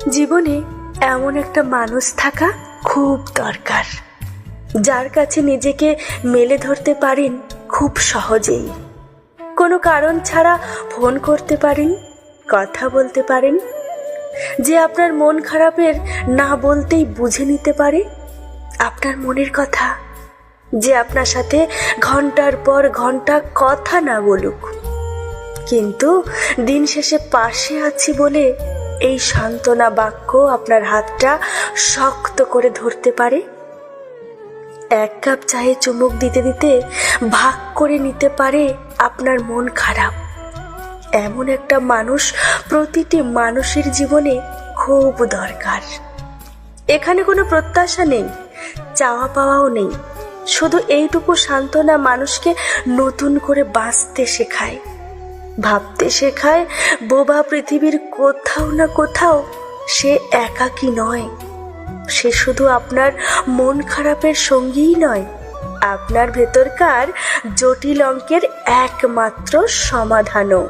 জীবনে এমন একটা মানুষ থাকা খুব দরকার, যার কাছে নিজেকে মেলে ধরতে পারেন খুব সহজেই। কোনো কারণ ছাড়া ফোন করতে পারেন, কথা বলতে পারেন, যে আপনার মন খারাপের না বলতেই বুঝে নিতে পারে আপনার মনের কথা, যে আপনার সাথে ঘন্টার পর ঘন্টা কথা না বলুক, কিন্তু দিন শেষে পাশে আছি বলে এই সান্ত্বনা বাক্য আপনার হাতটা শক্ত করে ধরতে পারে। এক কাপ চায়ে চুমুক দিতে দিতে ভাগ করে নিতে পারে আপনার মন খারাপ। এমন একটা মানুষ প্রতিটি মানুষের জীবনে খুব দরকার। এখানে কোনো প্রত্যাশা নেই, চাওয়া পাওয়াও নেই, শুধু এইটুকু সান্ত্বনা মানুষকে নতুন করে বাঁচতে শেখায়, ভাবতে শেখায় বোবা পৃথিবীর কোথাও না কোথাও সে একাকী নয়। সে শুধু আপনার মন খারাপের সঙ্গীই নয়, আপনার ভেতরকার জটিল অঙ্কের একমাত্র সমাধানও।